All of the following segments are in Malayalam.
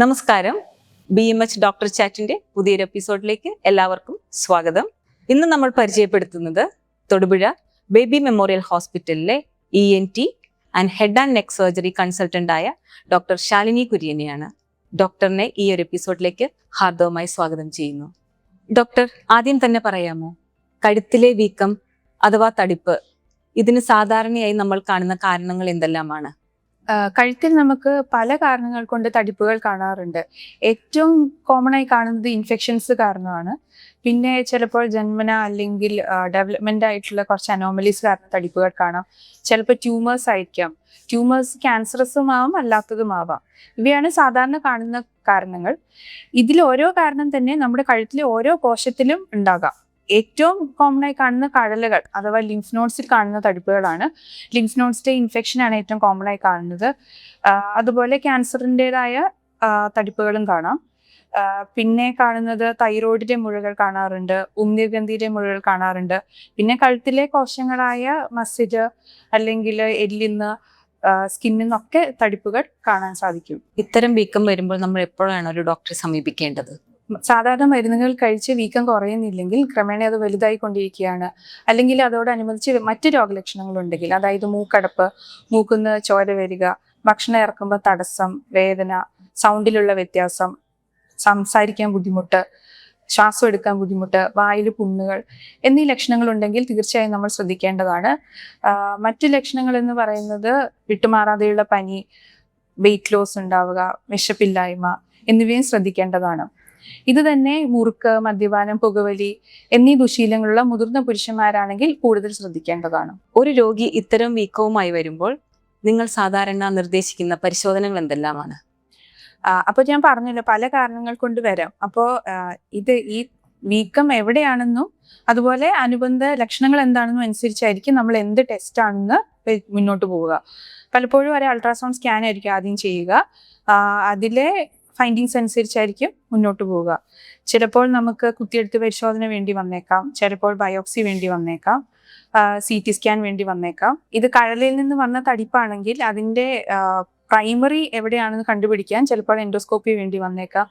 നമസ്കാരം. BMH ഡോക്ടർ ചാറ്റിന്റെ പുതിയൊരു എപ്പിസോഡിലേക്ക് എല്ലാവർക്കും സ്വാഗതം. ഇന്ന് നമ്മൾ പരിചയപ്പെടുത്തുന്നത് തൊടുപുഴ ബേബി മെമ്മോറിയൽ ഹോസ്പിറ്റലിലെ ENT and head and neck surgery consultant ആയ ഡോക്ടർ ശാലിനി കുര്യനെയാണ്. ഡോക്ടറിനെ ഈ ഒരു എപ്പിസോഡിലേക്ക് ഹാർദവമായി സ്വാഗതം ചെയ്യുന്നു. ഡോക്ടർ, ആദ്യം തന്നെ പറയാമോ, കഴുത്തിലെ വീക്കം അഥവാ തടിപ്പ് ഇതിന് സാധാരണയായി നമ്മൾ കാണുന്ന കാരണങ്ങൾ എന്തെല്ലാമാണ്? കഴുത്തിൽ നമുക്ക് പല കാരണങ്ങൾ കൊണ്ട് തടിപ്പുകൾ കാണാറുണ്ട്. ഏറ്റവും കോമൺ ആയി കാണുന്നത് ഇൻഫെക്ഷൻസ് കാരണമാണ്. പിന്നെ ചിലപ്പോൾ ജന്മന അല്ലെങ്കിൽ ഡെവലപ്മെന്റ് ആയിട്ടുള്ള കുറച്ച് അനോമലീസ് കാരണം തടിപ്പുകൾ കാണാം. ചിലപ്പോൾ ട്യൂമേഴ്സ് ആയിരിക്കാം. ട്യൂമേഴ്സ് ക്യാൻസറസും ആവാം, അല്ലാത്തതുമാവാം. ഇവയാണ് സാധാരണ കാണുന്ന കാരണങ്ങൾ. ഇതിൽ ഓരോ കാരണം തന്നെ നമ്മുടെ കഴുത്തിലെ ഓരോ കോശത്തിലും ഉണ്ടാകാം. ഏറ്റവും കോമൺ ആയി കാണുന്ന കഴലുകൾ അഥവാ ലിംഫ് നോഡ്സിൽ കാണുന്ന തടിപ്പുകളാണ്. ലിംഫ് നോഡ്സിന്റെ ഇൻഫെക്ഷൻ ആണ് ഏറ്റവും കോമൺ ആയി കാണുന്നത്. അതുപോലെ ക്യാൻസറിൻ്റെതായ തടിപ്പുകളും കാണാം. പിന്നെ കാണുന്നത് തൈറോയിഡിന്റെ മുഴകൾ കാണാറുണ്ട്, ഉമിനീർഗ്രന്ഥിയുടെ മുഴകൾ കാണാറുണ്ട്. പിന്നെ കഴുത്തിലെ കോശങ്ങളായ മസില് അല്ലെങ്കിൽ എല്ലിന്ന് സ്കിന്നിന്നൊക്കെ തടിപ്പുകൾ കാണാൻ സാധിക്കും. ഇത്തരം വീക്കം വരുമ്പോൾ നമ്മൾ എപ്പോഴാണ് ഒരു ഡോക്ടറെ സമീപിക്കേണ്ടത്? സാധാരണ മരുന്നുകൾ കഴിച്ച് വീക്കം കുറയുന്നില്ലെങ്കിൽ ക്രമേണ അത് വലുതായി കൊണ്ടിരിക്കുകയാണ്, അല്ലെങ്കിൽ അതോടനുബന്ധിച്ച് മറ്റ് രോഗലക്ഷണങ്ങളുണ്ടെങ്കിൽ, അതായത് മൂക്കടപ്പ്, മൂക്കുന്ന് ചോര വരിക, ഭക്ഷണം ഇറക്കുമ്പോൾ തടസ്സം, വേദന, സൗണ്ടിലുള്ള വ്യത്യാസം, സംസാരിക്കാൻ ബുദ്ധിമുട്ട്, ശ്വാസം എടുക്കാൻ ബുദ്ധിമുട്ട്, വായിൽ പുണ്ണുകൾ എന്നീ ലക്ഷണങ്ങൾ ഉണ്ടെങ്കിൽ തീർച്ചയായും നമ്മൾ ശ്രദ്ധിക്കേണ്ടതാണ്. മറ്റു ലക്ഷണങ്ങൾ എന്ന് പറയുന്നത് വിട്ടുമാറാതെയുള്ള പനി, വെയിറ്റ് ലോസ് ഉണ്ടാവുക, വിശപ്പില്ലായ്മ എന്നിവയും ശ്രദ്ധിക്കേണ്ടതാണ്. ഇത് തന്നെ മുറുക്ക്, മദ്യപാനം, പുകവലി എന്നീ ദുശീലങ്ങളുള്ള മുതിർന്ന പുരുഷന്മാരാണെങ്കിൽ കൂടുതൽ ശ്രദ്ധിക്കേണ്ടതാണ്. ഒരു രോഗി ഇത്തരം വീക്കവുമായി വരുമ്പോൾ നിങ്ങൾ സാധാരണ നിർദ്ദേശിക്കുന്ന പരിശോധനകൾ എന്തെല്ലാമാണ്? അപ്പോൾ ഞാൻ പറഞ്ഞല്ലോ, പല കാരണങ്ങൾ കൊണ്ട് വരാം. അപ്പോൾ ഈ വീക്കം എവിടെയാണെന്നും അതുപോലെ അനുബന്ധ ലക്ഷണങ്ങൾ എന്താണെന്നും അനുസരിച്ചായിരിക്കും നമ്മൾ എന്ത് ടെസ്റ്റ് ആണെന്ന് മുന്നോട്ട് പോവുക. പലപ്പോഴും ഒരു അൾട്രാസൗണ്ട് സ്കാൻ ആയിരിക്കും ആദ്യം ചെയ്യുക. അതിലെ ഫൈൻഡിങ്സ് അനുസരിച്ചായിരിക്കും മുന്നോട്ട് പോവുക. ചിലപ്പോൾ നമുക്ക് കുത്തിയെടുത്ത് പരിശോധന വേണ്ടി വന്നേക്കാം, ചിലപ്പോൾ ബയോപ്സി വേണ്ടി വന്നേക്കാം, CT സ്കാൻ വേണ്ടി വന്നേക്കാം. ഇത് കഴലിൽ നിന്ന് വന്ന തടിപ്പാണെങ്കിൽ അതിൻ്റെ പ്രൈമറി എവിടെയാണെന്ന് കണ്ടുപിടിക്കാൻ ചിലപ്പോൾ എൻഡോസ്കോപ്പി വേണ്ടി വന്നേക്കാം.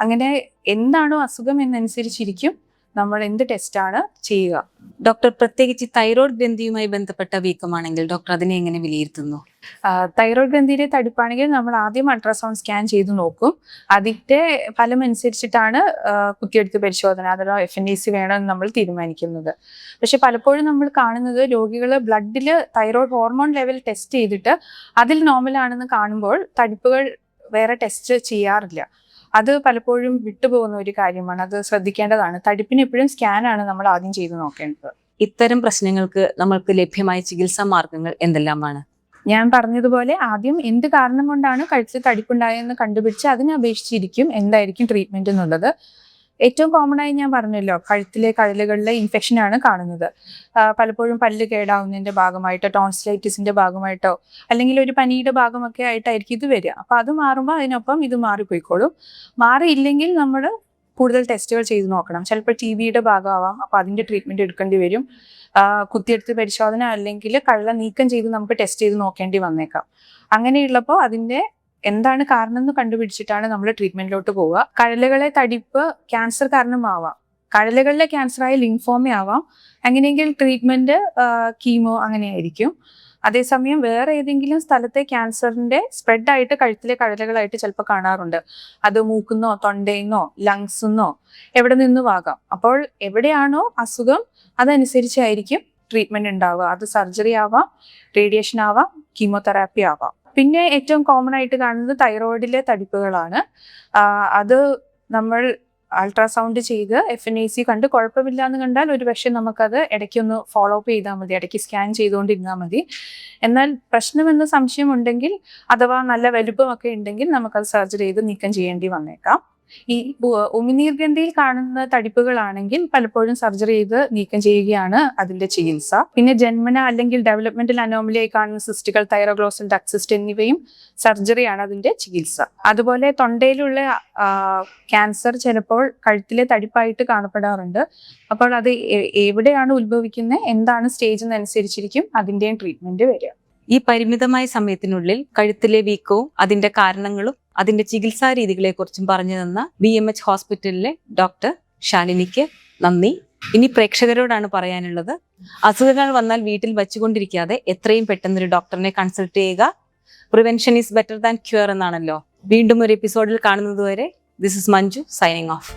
അങ്ങനെ എന്താണോ അസുഖം എന്നനുസരിച്ചിരിക്കും നമ്മൾ എന്ത് ടെസ്റ്റാണ് ചെയ്യുക. ഡോക്ടർ, പ്രത്യേകിച്ച് തൈറോയ്ഡ് ഗ്രന്ഥിയുമായി ബന്ധപ്പെട്ട വീക്കമാണെങ്കിൽ ഡോക്ടർ അതിനെ എങ്ങനെ വിലയിരുത്തുന്നു? തൈറോയ്ഡ് ഗ്രന്ഥിയുടെ തടിപ്പാണെങ്കിൽ നമ്മൾ ആദ്യം അൾട്രാസൗണ്ട് സ്കാൻ ചെയ്ത് നോക്കും. അതിന്റെ ഫലം അനുസരിച്ചിട്ടാണ് കുത്തിയെടുത്ത് പരിശോധന അഥവാ FNAC വേണമെന്ന് നമ്മൾ തീരുമാനിക്കുന്നത്. പക്ഷെ പലപ്പോഴും നമ്മൾ കാണുന്നത് രോഗികൾ ബ്ലഡിൽ തൈറോയ്ഡ് ഹോർമോൺ ലെവൽ ടെസ്റ്റ് ചെയ്തിട്ട് അതിൽ നോർമൽ ആണെന്ന് കാണുമ്പോൾ തടിപ്പുകൾ വേറെ ടെസ്റ്റ് ചെയ്യാറില്ല. അത് പലപ്പോഴും വിട്ടുപോകുന്ന ഒരു കാര്യമാണ്. അത് ശ്രദ്ധിക്കേണ്ടതാണ്. തടിപ്പിന് എപ്പോഴും സ്കാനാണ് നമ്മൾ ആദ്യം ചെയ്ത് നോക്കേണ്ടത്. ഇത്തരം പ്രശ്നങ്ങൾക്ക് നമ്മൾക്ക് ലഭ്യമായ ചികിത്സാ മാർഗങ്ങൾ എന്തെല്ലാമാണ്? ഞാൻ പറഞ്ഞതുപോലെ ആദ്യം എന്ത് കാരണം കൊണ്ടാണ് കഴുത്തിൽ തടിപ്പുണ്ടായതെന്ന് കണ്ടുപിടിച്ച് അതിനെ അപേക്ഷിച്ചിരിക്കും എന്തായിരിക്കും ട്രീറ്റ്മെന്റ് എന്നുള്ളത്. ഏറ്റവും കോമൺ ആയി ഞാൻ പറഞ്ഞല്ലോ, കഴുത്തിലെ കഴലുകളിലെ ഇൻഫെക്ഷൻ ആണ് കാണുന്നത്. പലപ്പോഴും പല്ല് കേടാവുന്നതിന്റെ ഭാഗമായിട്ടോ ടോൺസിലൈറ്റിസിന്റെ ഭാഗമായിട്ടോ അല്ലെങ്കിൽ ഒരു പനിയുടെ ഭാഗമൊക്കെ ആയിട്ടായിരിക്കും ഇത് വരിക. അപ്പൊ അത് മാറുമ്പോൾ അതിനൊപ്പം ഇത് മാറിപ്പോയിക്കോളും. മാറിയില്ലെങ്കിൽ നമ്മൾ കൂടുതൽ ടെസ്റ്റുകൾ ചെയ്ത് നോക്കണം. ചിലപ്പോൾ TBയുടെ ഭാഗമാവാം, അപ്പൊ അതിന്റെ ട്രീറ്റ്മെന്റ് എടുക്കേണ്ടി വരും. കുത്തിയെടുത്ത് പരിശോധന അല്ലെങ്കിൽ കഴല നീക്കം ചെയ്ത് നമുക്ക് ടെസ്റ്റ് ചെയ്ത് നോക്കേണ്ടി വന്നേക്കാം. അങ്ങനെയുള്ളപ്പോൾ അതിന്റെ എന്താണ് കാരണം എന്ന് കണ്ടുപിടിച്ചിട്ടാണ് നമ്മൾ ട്രീറ്റ്മെന്റിലോട്ട് പോവുക. കഴലുകളെ തടിപ്പ് ക്യാൻസർ കാരണമാവാം, കഴലുകളിലെ ക്യാൻസറായ ലിംഫോമ ആവാം. അങ്ങനെയെങ്കിൽ ട്രീറ്റ്മെന്റ് കീമോ അങ്ങനെയായിരിക്കും. അതേസമയം വേറെ ഏതെങ്കിലും സ്ഥലത്തെ ക്യാൻസറിന്റെ സ്പ്രെഡ് ആയിട്ട് കഴുത്തിലെ കഴലുകളായിട്ട് ചിലപ്പോൾ കാണാറുണ്ട്. അത് മൂക്കുന്നോ തൊണ്ടയിന്നോ ലങ്സിന്നോ എവിടെ നിന്നും ആകാം. അപ്പോൾ എവിടെയാണോ അസുഖം അതനുസരിച്ചായിരിക്കും ട്രീറ്റ്മെന്റ് ഉണ്ടാവുക. അത് സർജറി ആവാം, റേഡിയേഷൻ ആവാം, കീമോതെറാപ്പി ആവാം. പിന്നെ ഏറ്റവും കോമൺ ആയിട്ട് കാണുന്നത് തൈറോയിഡിലെ തടിപ്പുകളാണ്. അത് നമ്മൾ അൾട്രാസൗണ്ട് ചെയ്ത് FNAC കണ്ട് കുഴപ്പമില്ല എന്ന് കണ്ടാൽ ഒരു പക്ഷേ നമുക്കത് ഇടയ്ക്കൊന്ന് ഫോളോ അപ്പ് ചെയ്താൽ മതി, ഇടയ്ക്ക് സ്കാൻ ചെയ്തുകൊണ്ടിരുന്നാൽ മതി. എന്നാൽ പ്രശ്നമെന്ന് സംശയം ഉണ്ടെങ്കിൽ അഥവാ നല്ല വലുപ്പമൊക്കെ ഉണ്ടെങ്കിൽ നമുക്കത് സർജറി ചെയ്ത് നീക്കം ചെയ്യേണ്ടി വന്നേക്കാം. ഈ ഉമിനീർഗ്രന്ഥിയിൽ കാണുന്ന തടിപ്പുകളാണെങ്കിൽ പലപ്പോഴും സർജറി ചെയ്ത് നീക്കം ചെയ്യുകയാണ് അതിന്റെ ചികിത്സ. പിന്നെ ജന്മന അല്ലെങ്കിൽ ഡെവലപ്മെന്റൽ അനോമലിയായി കാണുന്ന സിസ്റ്റുകൾ, തൈറോഗ്ലോസൽ ഡക്ട് സിസ്റ്റ് എന്നിവയും സർജറിയാണ് അതിന്റെ ചികിത്സ. അതുപോലെ തൊണ്ടയിലുള്ള ക്യാൻസർ ചിലപ്പോൾ കഴുത്തിലെ തടിപ്പായിട്ട് കാണപ്പെടാറുണ്ട്. അപ്പോൾ അത് എവിടെയാണ് ഉത്ഭവിക്കുന്നത്, എന്താണ് സ്റ്റേജ് എന്നനുസരിച്ചിരിക്കും അതിന്റെയും ട്രീറ്റ്മെന്റ് വരിക. ഈ പരിമിതമായ സമയത്തിനുള്ളിൽ കഴുത്തിലെ വീക്കവും അതിന്റെ കാരണങ്ങളും അതിന്റെ ചികിത്സാ രീതികളെക്കുറിച്ചും പറഞ്ഞു തന്ന BMH ഹോസ്പിറ്റലിലെ ഡോക്ടർ ശാലിനിക്ക് നന്ദി. ഇനി പ്രേക്ഷകരോടാണ് പറയാനുള്ളത്, അസുഖങ്ങൾ വന്നാൽ വീട്ടിൽ വച്ചുകൊണ്ടിരിക്കാതെ എത്രയും പെട്ടെന്ന് ഒരു ഡോക്ടറിനെ കൺസൾട്ട് ചെയ്യുക. Prevention is better than cure എന്നാണല്ലോ. വീണ്ടും ഒരു എപ്പിസോഡിൽ കാണുന്നതുവരെ this is Manju signing of.